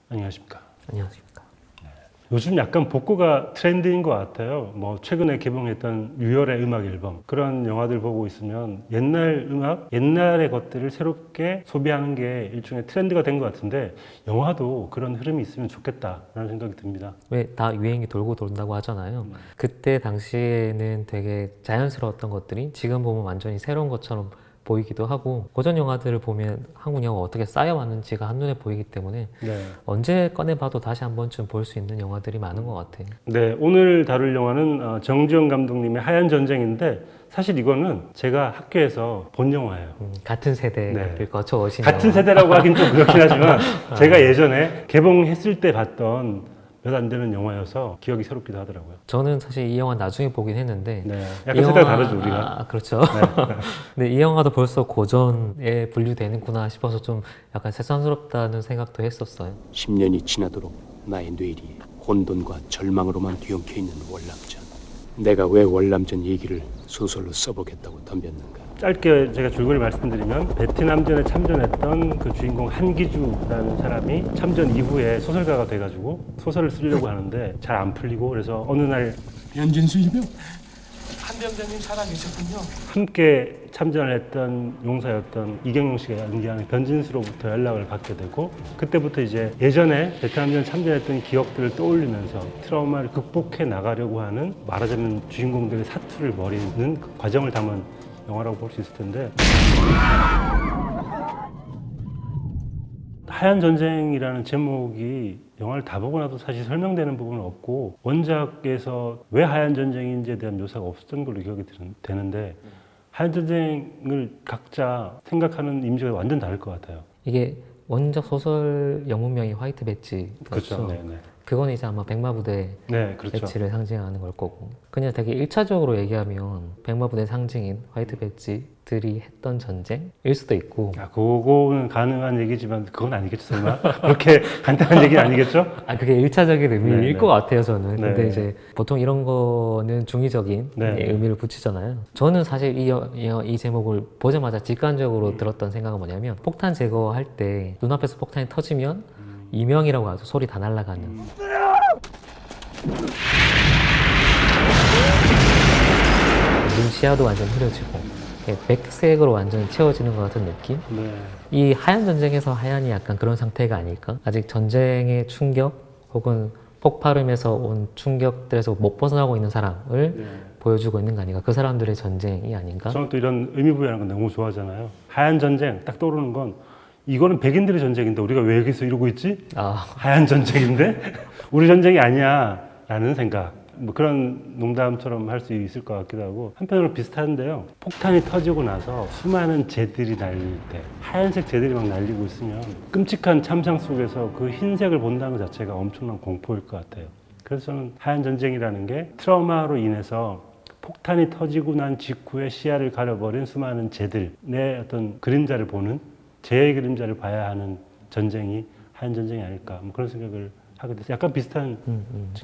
안녕하십니까. 안녕하십니까. 요즘 약간 복고가 트렌드인 것 같아요. 뭐 최근에 개봉했던 유열의 음악 앨범 그런 영화들 보고 있으면 옛날 음악, 옛날의 것들을 새롭게 소비하는 게 일종의 트렌드가 된 것 같은데 영화도 그런 흐름이 있으면 좋겠다라는 생각이 듭니다. 왜 다 유행이 돌고 돈다고 하잖아요. 그때 당시에는 되게 자연스러웠던 것들이 지금 보면 완전히 새로운 것처럼 보이기도 하고, 고전 영화들을 보면 한국 영화가 어떻게 쌓여왔는지가 한눈에 보이기 때문에 네. 언제 꺼내봐도 다시 한 번쯤 볼 수 있는 영화들이 많은 것 같아요. 네, 오늘 다룰 영화는 정주영 감독님의 하얀 전쟁인데 사실 이거는 제가 학교에서 본 영화예요. 같은 세대를 네. 거쳐오신 같은 영화. 세대라고 하긴 좀 그렇긴 하지만 제가 예전에 개봉했을 때 봤던 몇 안 되는 영화여서 기억이 새롭기도 하더라고요. 저는 사실 이 영화 나중에 보긴 했는데 네, 약간 이 세대가 다르죠 우리가. 그렇죠. 근데 이 영화도 벌써 고전에 분류되는구나 싶어서 좀 약간 새삼스럽다는 생각도 했었어요. 10년이 지나도록 나의 뇌리에 혼돈과 절망으로만 뒤엉켜 있는 월남전. 내가 왜 월남전 얘기를 소설로 써보겠다고 덤볐는가. 짧게 제가 줄거리 말씀드리면 베트남전에 참전했던 그 주인공 한기주라는 사람이 참전 이후에 소설가가 돼가지고 소설을 쓰려고 하는데 잘 안 풀리고 그래서 어느 날 변진수 이병 한병장님 살아계셨군요. 함께 참전을 했던 용사였던 이경영 씨가 연기하는 변진수로부터 연락을 받게 되고 그때부터 이제 예전에 베트남전 참전했던 기억들을 떠올리면서 트라우마를 극복해 나가려고 하는 말하자면 주인공들의 사투를 벌이는 그 과정을 담은 영화라고 볼 수 있을 텐데 하얀 전쟁이라는 제목이 영화를 다 보고 나도 사실 설명되는 부분은 없고 원작에서 왜 하얀 전쟁인지에 대한 묘사가 없었던 걸로 기억이 되는데 하얀 전쟁을 각자 생각하는 이미지가 완전 다를 것 같아요. 이게 원작 소설 영문명이 화이트 배지. 그렇죠. 네, 네. 그건 이제 아마 백마부대 네, 그렇죠. 배지를 상징하는 걸 거고, 그냥 되게 일차적으로 얘기하면 백마부대 상징인 화이트 배지들이 했던 전쟁일 수도 있고. 그거는 가능한 얘기지만 그건 아니겠죠, 설마? 그렇게 간단한 얘기는 아니겠죠? 그게 일차적인 의미일 네, 것 같아요, 저는. 네. 근데 이제 보통 이런 거는 중의적인 네. 의미를 붙이잖아요. 저는 사실 이 제목을 보자마자 직관적으로 들었던 생각은 뭐냐면, 폭탄 제거할 때 눈앞에서 폭탄이 터지면 이명이라고 하죠. 소리 다 날아가는. 눈 시야도 완전 흐려지고 백색으로 완전 채워지는 것 같은 느낌? 네. 이 하얀 전쟁에서 하얀이 약간 그런 상태가 아닐까? 아직 전쟁의 충격 혹은 폭발음에서 온 충격들에서 못 벗어나고 있는 사람을 네. 보여주고 있는 거 아닌가? 그 사람들의 전쟁이 아닌가? 저는 또 이런 의미부여하는 건 너무 좋아하잖아요. 하얀 전쟁 딱 떠오르는 건 이거는 백인들의 전쟁인데 우리가 왜 여기서 이러고 있지? 하얀 전쟁인데 우리 전쟁이 아니야 라는 생각. 뭐 그런 농담처럼 할 수 있을 것 같기도 하고 한편으로 비슷한데요. 폭탄이 터지고 나서 수많은 재들이 날릴 때 하얀색 재들이 막 날리고 있으면 끔찍한 참상 속에서 그 흰색을 본다는 것 자체가 엄청난 공포일 것 같아요. 그래서 저는 하얀 전쟁이라는 게 트라우마로 인해서 폭탄이 터지고 난 직후에 시야를 가려버린 수많은 재들의 어떤 그림자를 보는 재의 그림자를 봐야 하는 전쟁이 하얀 전쟁이 아닐까 뭐 그런 생각을 하게 됐어요. 약간 비슷한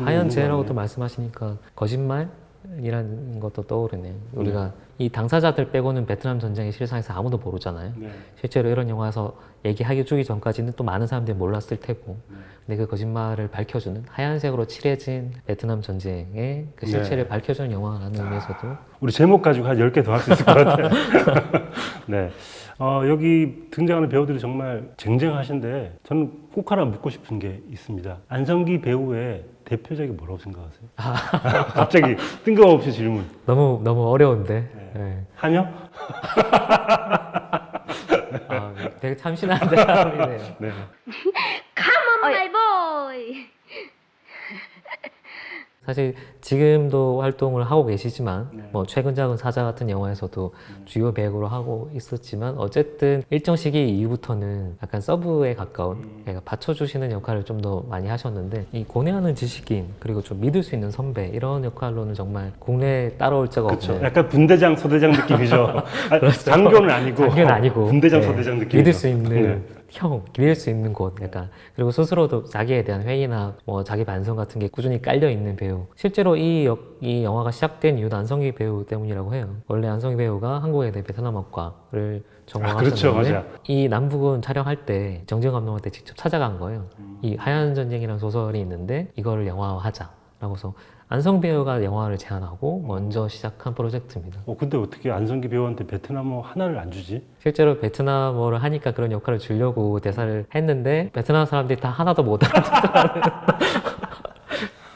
하얀 재라고 또 말씀하시니까 거짓말이라는 것도 떠오르네요. 우리가 이 당사자들 빼고는 베트남 전쟁의 실상에서 아무도 모르잖아요. 네. 실제로 이런 영화에서 얘기하기 주기 전까지는 또 많은 사람들이 몰랐을 테고, 근데 그 거짓말을 밝혀주는 하얀색으로 칠해진 베트남 전쟁의 그 실체를 밝혀주는 영화라는 의미에서도 우리 제목 가지고 한 10개 더 할 수 있을 것 같아요. 네. 여기 등장하는 배우들이 정말 쟁쟁하신데 저는 꼭 하나 묻고 싶은 게 있습니다. 안성기 배우의 대표작이 뭐라고 생각하세요? 갑자기 뜬금없이 질문. 너무 어려운데. 네. 한여? 되게 참신한 대답이네요. 네. Come on, my boy. 사실 지금도 활동을 하고 계시지만 네. 뭐 최근작은 사자 같은 영화에서도 주요 배우로 하고 있었지만 어쨌든 일정 시기 이후부터는 약간 서브에 가까운 그러니까 받쳐주시는 역할을 좀 더 많이 하셨는데, 이 고뇌하는 지식인 그리고 좀 믿을 수 있는 선배 이런 역할로는 정말 국내에 따라올 자가 그렇죠. 없는. 약간 분대장, 소대장 느낌이죠. 장교는 아니고. 장교는 아니고 분대장, 네. 소대장 느낌. 믿을 수 있는 형 기댈 수 있는 곳 약간 그리고 스스로도 자기에 대한 회의나 뭐 자기 반성 같은 게 꾸준히 깔려 있는 배우. 실제로 이 영화가 시작된 이유도 안성기 배우 때문이라고 해요. 원래 안성기 배우가 한국에 대해 베트남어과를 전공하셨는데 그렇죠, 맞아. 이 남북은 촬영할 때 정지영 감독한테 직접 찾아간 거예요. 이 하얀 전쟁이라는 소설이 있는데 이거를 영화화하자라고 해서 안성 배우가 영화를 제안하고 먼저 시작한 프로젝트입니다. 근데 어떻게 안성기 배우한테 베트남어 하나를 안 주지? 실제로 베트남어를 하니까 그런 역할을 주려고 대사를 했는데 베트남 사람들이 다 하나도 못 알아듣더라고요.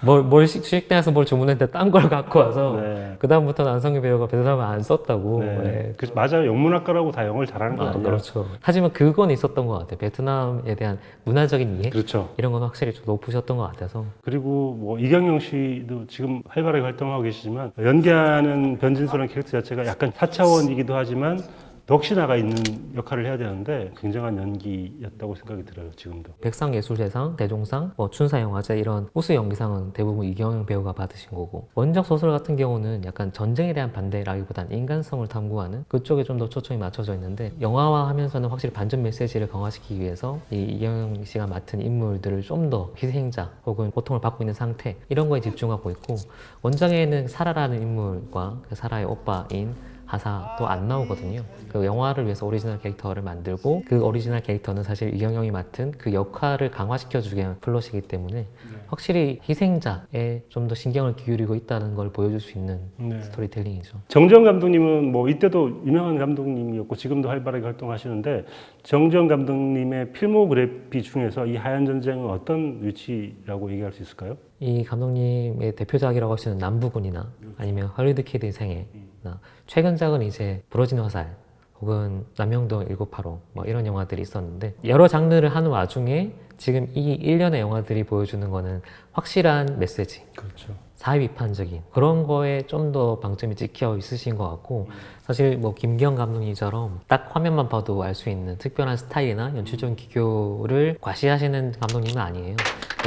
뭘 식당에서 뭘 주문했는데 딴 걸 갖고 와서 네. 그다음부터는 안성기 배우가 베트남어 안 썼다고. 네. 네. 맞아요. 영문학과라고 다 영어를 잘하는 거 아니야? 그렇죠. 하지만 그건 있었던 것 같아요. 베트남에 대한 문화적인 이해 그렇죠. 이런 건 확실히 좀 높으셨던 것 같아서. 그리고 뭐 이경영 씨도 지금 활발하게 활동하고 계시지만 연기하는 변진수라는 캐릭터 자체가 약간 4차원이기도 하지만 넋이 나가 있는 역할을 해야 되는데 굉장한 연기였다고 생각이 들어요. 지금도. 백상예술대상, 대종상, 춘사영화제 이런 우수 연기상은 대부분 이경영 배우가 받으신 거고 원작 소설 같은 경우는 약간 전쟁에 대한 반대라기보단 인간성을 탐구하는 그쪽에 좀 더 초점이 맞춰져 있는데 영화화하면서는 확실히 반전 메시지를 강화시키기 위해서 이 이경영 씨가 맡은 인물들을 좀 더 희생자 혹은 고통을 받고 있는 상태 이런 거에 집중하고 있고 원작에는 사라라는 인물과 그 사라의 오빠인 하사도 안 나오거든요. 그 영화를 위해서 오리지널 캐릭터를 만들고 그 오리지널 캐릭터는 사실 이경영이 맡은 그 역할을 강화시켜주기 위한 플롯이기 때문에 확실히 희생자에 좀 더 신경을 기울이고 있다는 걸 보여줄 수 있는 네. 스토리텔링이죠. 정지영 감독님은 뭐 이때도 유명한 감독님이었고 지금도 활발하게 활동하시는데 정지영 감독님의 필모그래피 중에서 이 하얀 전쟁은 어떤 위치라고 얘기할 수 있을까요? 이 감독님의 대표작이라고 할 수 있는 남부군이나 아니면 헐리우드 키드의 생애나 최근작은 이제 부러진 화살 혹은 남영동 1985 뭐 이런 영화들이 있었는데 여러 장르를 하는 와중에 지금 이 일련의 영화들이 보여주는 거는 확실한 메시지 그렇죠. 사회 비판적인 그런 거에 좀 더 방점이 찍혀 있으신 것 같고 사실 뭐 김기현 감독님처럼 딱 화면만 봐도 알 수 있는 특별한 스타일이나 연출적인 기교를 과시하시는 감독님은 아니에요.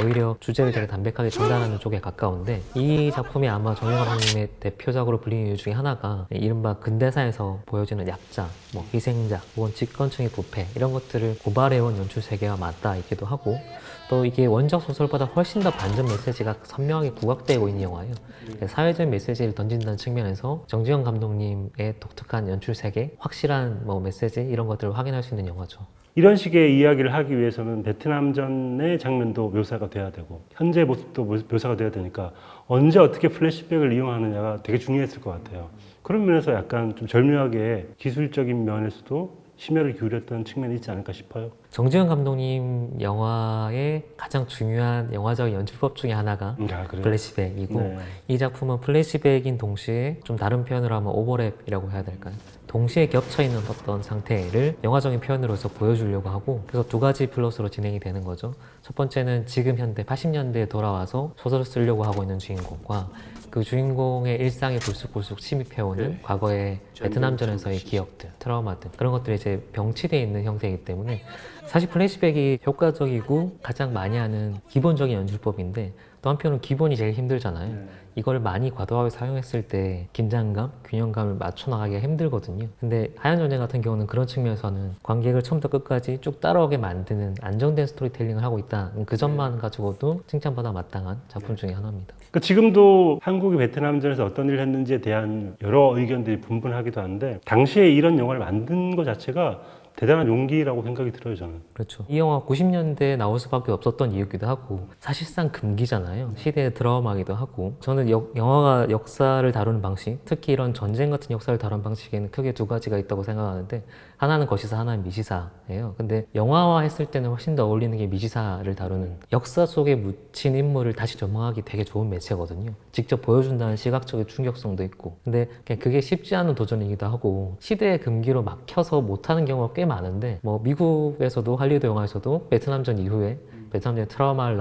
오히려 주제를 되게 담백하게 전달하는 쪽에 가까운데 이 작품이 아마 정영 감독님의 대표작으로 불리는 이유 중에 하나가 이른바 근대사에서 보여지는 약자, 뭐 희생자, 혹은 집권층의 부패 이런 것들을 고발해온 연출 세계가 맞닿아 있기도 하고 또 이게 원작 소설보다 훨씬 더 반전 메시지가 선명하게 부각되고 있는 영화예요. 사회적인 메시지를 던진다는 측면에서 정지영 감독님의 독특한 연출 세계, 확실한 뭐 메시지 이런 것들을 확인할 수 있는 영화죠. 이런 식의 이야기를 하기 위해서는 베트남전의 장면도 묘사가 돼야 되고 현재 모습도 묘사가 돼야 되니까 언제 어떻게 플래시백을 이용하느냐가 되게 중요했을 것 같아요. 그런 면에서 약간 좀 절묘하게 기술적인 면에서도 심혈을 기울였던 측면이 있지 않을까 싶어요. 정지영 감독님 영화의 가장 중요한 영화적 연출법 중에 하나가 그래요? 플래시백이고 네. 이 작품은 플래시백인 동시에 좀 다른 표현으로 하면 오버랩이라고 해야 될까요? 동시에 겹쳐있는 어떤 상태를 영화적인 표현으로서 보여주려고 하고 그래서 두 가지 플롯으로 진행이 되는 거죠. 첫 번째는 지금 현대 80년대에 돌아와서 소설을 쓰려고 하고 있는 주인공과 그 주인공의 일상에 불쑥불쑥 침입해오는 과거의 베트남전에서의 기억들, 트라우마들 그런 것들이 이제 병치되어 있는 형태이기 때문에 사실 플래시백이 효과적이고 가장 많이 하는 기본적인 연출법인데 또 한편으로는 기본이 제일 힘들잖아요. 이걸 많이 과도하게 사용했을 때 긴장감, 균형감을 맞춰 나가기가 힘들거든요. 근데 하얀 전쟁 같은 경우는 그런 측면에서는 관객을 처음부터 끝까지 쭉 따라오게 만드는 안정된 스토리텔링을 하고 있다. 그 점만 가지고도 칭찬받아 마땅한 작품 중에 하나입니다. 그러니까 지금도 한국이 베트남전에서 어떤 일을 했는지에 대한 여러 의견들이 분분하기도 한데 당시에 이런 영화를 만든 것 자체가 대단한 용기라고 생각이 들어요, 저는. 그렇죠. 이 영화 90년대에 나올 수밖에 없었던 이유기도 하고 사실상 금기잖아요. 시대의 드라마이기도 하고 저는 영화가 역사를 다루는 방식, 특히 이런 전쟁 같은 역사를 다루는 방식에는 크게 두 가지가 있다고 생각하는데 하나는 거시사, 하나는 미시사예요. 근데 영화화 했을 때는 훨씬 더 어울리는 게 미시사를 다루는 역사 속에 묻힌 인물을 다시 전망하기 되게 좋은 매체거든요. 직접 보여준다는 시각적인 충격성도 있고 근데 그게 쉽지 않은 도전이기도 하고 시대의 금기로 막혀서 못하는 경우가 꽤 많은데 뭐 미국에서도 할리우드 영화에서도 베트남전 이후에 베트남전의 트라우마를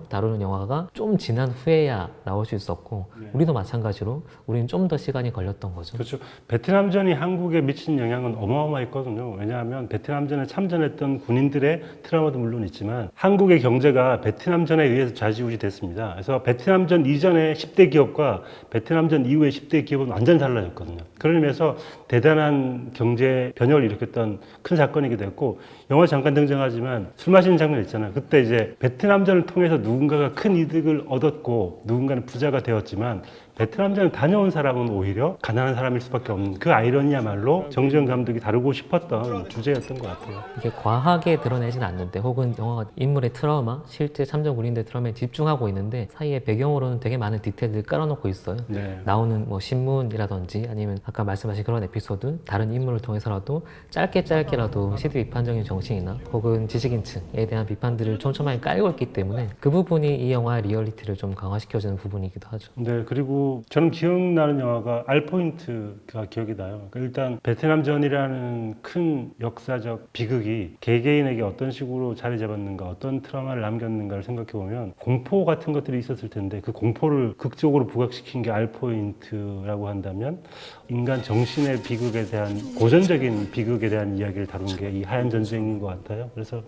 다루는 영화가 좀 지난 후에야 나올 수 있었고 우리도 마찬가지로 우리는 좀 더 시간이 걸렸던 거죠. 그렇죠. 베트남전이 한국에 미친 영향은 어마어마했거든요. 왜냐하면 베트남전에 참전했던 군인들의 트라우마도 물론 있지만 한국의 경제가 베트남전에 의해서 좌지우지 됐습니다. 그래서 베트남전 이전의 10대 기업과 베트남전 이후의 10대 기업은 완전히 달라졌거든요. 그런 의미에서 대단한 경제 변혁을 일으켰던 큰 사건이기도 했고 영화 잠깐 등장하지만 술 마시는 장면 있잖아요. 그때 이제 베트남전을 통해서 누군가가 큰 이득을 얻었고 누군가는 부자가 되었지만 베트남전을 다녀온 사람은 오히려 가난한 사람일 수밖에 없는 그 아이러니야말로 정주영 감독이 다루고 싶었던 주제였던 것 같아요. 이게 과하게 드러내진 않는데 혹은 영화가 인물의 트라우마, 실제 참전 군인들의 트라우마에 집중하고 있는데 사이에 배경으로는 되게 많은 디테일들을 깔아놓고 있어요. 네. 나오는 뭐 신문이라든지 아니면 아까 말씀하신 그런 에피소드, 다른 인물을 통해서라도 짧게라도 시대 비판적인 정신이나 혹은 지식인층에 대한 비판들을 촘촘하게 깔고 있기 때문에 그 부분이 이 영화의 리얼리티를 좀 강화시켜주는 부분이기도 하죠. 네, 그리고 저는 기억나는 영화가 알포인트가 기억이 나요. 그러니까 일단 베트남전이라는 큰 역사적 비극이 개개인에게 어떤 식으로 자리 잡았는가, 어떤 트라우마를 남겼는가를 생각해 보면 공포 같은 것들이 있었을 텐데 그 공포를 극적으로 부각시킨 게 알포인트라고 한다면 인간 정신의 비극에 대한 고전적인 비극에 대한 이야기를 다룬 게 이 하얀 전쟁인 것 같아요. 그래서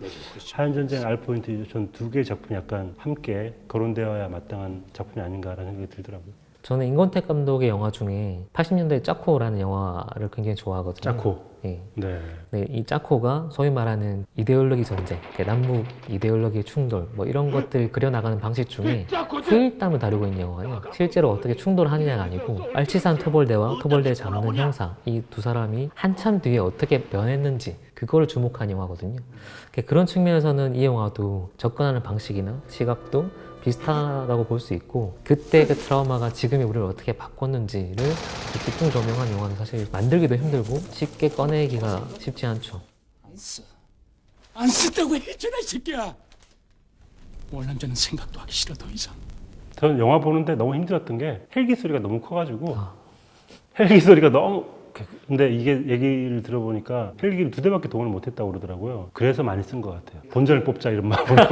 하얀 전쟁, 알포인트 전 두 개의 작품이 약간 함께 거론되어야 마땅한 작품이 아닌가라는 생각이 들더라고요. 저는 임권택 감독의 영화 중에 80년대 짜코라는 영화를 굉장히 좋아하거든요. 짜코. 네. 네. 네, 이 짜코가 소위 말하는 이데올로기 전쟁, 남북 이데올로기 충돌 뭐 이런 것들 그려나가는 방식 중에 후일담을 다루고 있는 영화예요. 실제로 어떻게 충돌하느냐가 아니고 빨치산 토벌대와 토벌대 잡는 형사 이 두 사람이 한참 뒤에 어떻게 변했는지 그거를 주목한 영화거든요. 그런 측면에서는 이 영화도 접근하는 방식이나 시각도 비슷하다고 볼 수 있고 그때 그 트라우마가 지금의 우리를 어떻게 바꿨는지를 집중 조명한 영화는 사실 만들기도 힘들고 쉽게 꺼내기가 쉽지 않죠. 안 쓰다고 했잖아 이 새끼야. 월남전은 생각도 하기 싫어 더 이상. 저는 영화 보는데 너무 힘들었던 게 헬기 소리가 너무 커가지고 헬기 소리가 너무 근데 이게 얘기를 들어보니까 헬기를 2대밖에 동원을 못했다고 그러더라고요. 그래서 많이 쓴 것 같아요. 본전을 뽑자 이런 마음으로.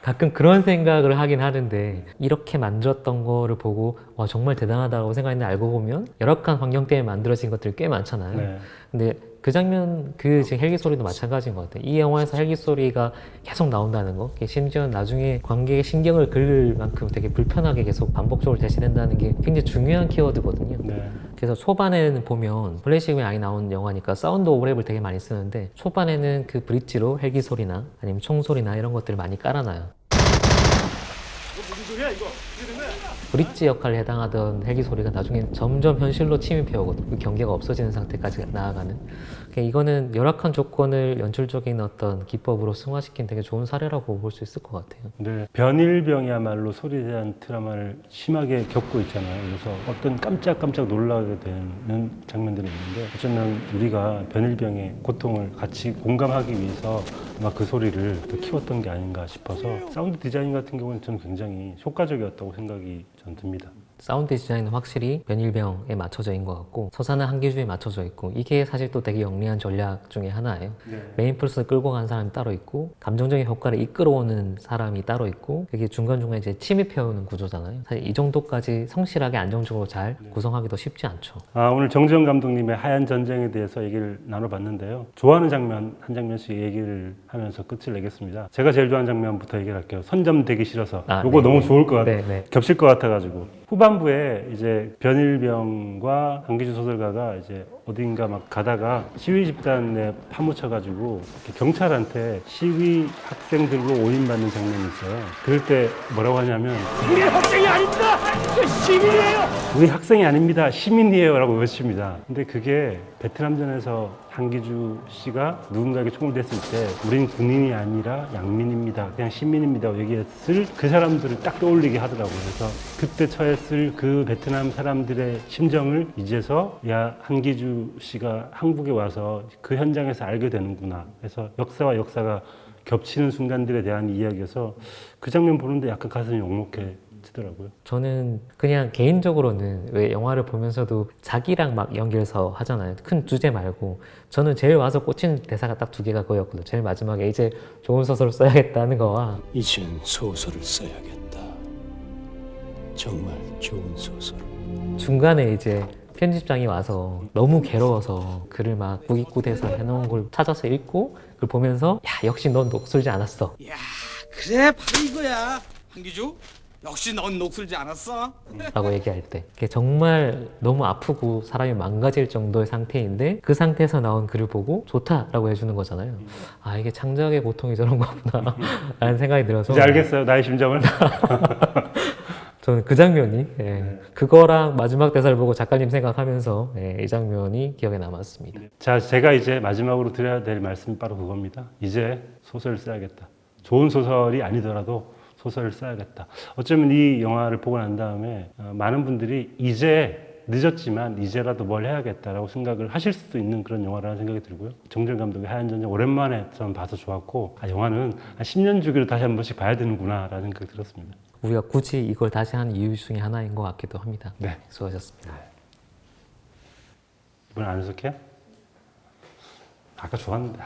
가끔 그런 생각을 하긴 하는데 이렇게 만들었던 거를 보고 와 정말 대단하다고 생각했는데 알고 보면 열악한 환경 때문에 만들어진 것들이 꽤 많잖아요. 네. 근데 그 장면, 지금 헬기 소리도 마찬가지인 것 같아요. 이 영화에서 헬기 소리가 계속 나온다는 거, 심지어 나중에 관객의 신경을 긁을 만큼 되게 불편하게 계속 반복적으로 대시된다는 게 굉장히 중요한 키워드거든요. 네. 그래서 초반에는 보면 클래식이 많이 나오는 영화니까 사운드 오브랩을 되게 많이 쓰는데 초반에는 그 브릿지로 헬기 소리나 아니면 총 소리나 이런 것들을 많이 깔아놔요. 브릿지 역할에 해당하던 헬기 소리가 나중에 점점 현실로 침입해오거든요. 그 경계가 없어지는 상태까지 나아가는. 그러니까 이거는 열악한 조건을 연출적인 어떤 기법으로 승화시킨 되게 좋은 사례라고 볼 수 있을 것 같아요. 네. 변일병이야말로 소리에 대한 트라우마를 심하게 겪고 있잖아요. 그래서 어떤 깜짝깜짝 놀라게 되는 장면들이 있는데 어쩌면 우리가 변일병의 고통을 같이 공감하기 위해서 아마 그 소리를 더 키웠던 게 아닌가 싶어서 사운드 디자인 같은 경우는 저는 굉장히 효과적이었다고 생각이 전 듭니다. 사운드 디자인은 확실히 변일병에 맞춰져 있는 것 같고 서사는 한기주에 맞춰져 있고 이게 사실 또 되게 영리한 전략 중에 하나예요. 네. 메인 플러스를 끌고 가는 사람이 따로 있고 감정적인 효과를 이끌어오는 사람이 따로 있고 이게 중간중간에 이제 침입해오는 구조잖아요. 사실 이 정도까지 성실하게 안정적으로 잘 구성하기도 쉽지 않죠. 오늘 정주영 감독님의 하얀 전쟁에 대해서 얘기를 나눠봤는데요. 좋아하는 장면 한 장면씩 얘기를 하면서 끝을 내겠습니다. 제가 제일 좋아하는 장면부터 얘기를 할게요. 선점되기 싫어서. 요거 네. 너무 좋을 것 같아요. 네. 겹칠 것 같아가지고. 후반부에 이제 변일병과 강기주 소설가가 이제 어딘가 막 가다가 시위 집단에 파묻혀가지고 경찰한테 시위 학생들로 오인받는 장면이 있어요. 그럴 때 뭐라고 하냐면 우리 학생이 아닙니다. 시민이에요. 우리 학생이 아닙니다. 시민이에요 라고 외칩니다. 근데 그게 베트남전에서 한기주 씨가 누군가에게 총을 댔을 때 우린 군인이 아니라 양민입니다. 그냥 시민입니다. 얘기했을 그 사람들을 딱 떠올리게 하더라고요. 그래서 그때 처했을 그 베트남 사람들의 심정을 이제서 야 한기주 씨가 한국에 와서 그 현장에서 알게 되는구나. 그래서 역사와 역사가 겹치는 순간들에 대한 이야기여서 그 장면 보는데 약간 가슴이 먹먹해 치더라고요. 저는 그냥 개인적으로는 왜 영화를 보면서도 자기랑 막 연결서 하잖아요. 큰 주제 말고. 저는 제일 와서 꽂힌 대사가 딱 두 개가 그거였거든요. 제일 마지막에 이제 좋은 소설을 써야겠다는 거와 이젠 소설을 써야겠다. 정말 좋은 소설. 중간에 이제 편집장이 와서 너무 괴로워서 글을 막 구깃구대서 해놓은 걸 찾아서 읽고 그걸 보면서 야 역시 넌 녹슬지 않았어 야, 그래 바로 이거야. 한기주, 역시 넌 녹슬지 않았어. 라고 얘기할 때 그게 정말 너무 아프고 사람이 망가질 정도의 상태인데 그 상태에서 나온 글을 보고 좋다라고 해주는 거잖아요. 아 이게 창작의 고통이 저런 거구나 라는 생각이 들어서 이제 알겠어요, 나의 심정을. 저는 그 장면이 그거랑 마지막 대사를 보고 작가님 생각하면서 이 장면이 기억에 남았습니다. 자, 제가 이제 마지막으로 드려야 될 말씀이 바로 그겁니다. 이제 소설을 써야겠다. 좋은 소설이 아니더라도 소설을 써야겠다. 어쩌면 이 영화를 보고 난 다음에 많은 분들이 이제 늦었지만 이제라도 뭘 해야겠다라고 생각을 하실 수도 있는 그런 영화라는 생각이 들고요. 정준 감독의 하얀 전쟁 오랜만에 저는 봐서 좋았고 영화는 한 10년 주기로 다시 한 번씩 봐야 되는구나 라는 생각이 들었습니다. 우리가 굳이 이걸 다시 한 이유 중에 하나인 것 같기도 합니다. 네. 수고하셨습니다. 이번에 안 웃을게요? 아까 좋았는데.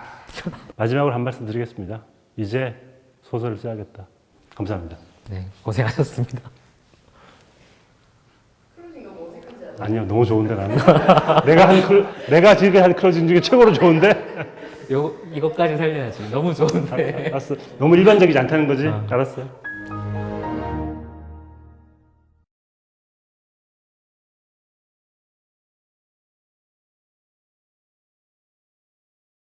마지막으로 한 말씀 드리겠습니다. 이제 소설을 써야겠다. 감사합니다. 네, 고생하셨습니다. 아니요, 너무 좋은데 나는. 내가 지금 한 클로징 중에 최고로 좋은데? 이것까지 살려야지. 너무 좋은데. 알았어. 너무 일반적이지 않다는 거지? 알았어요.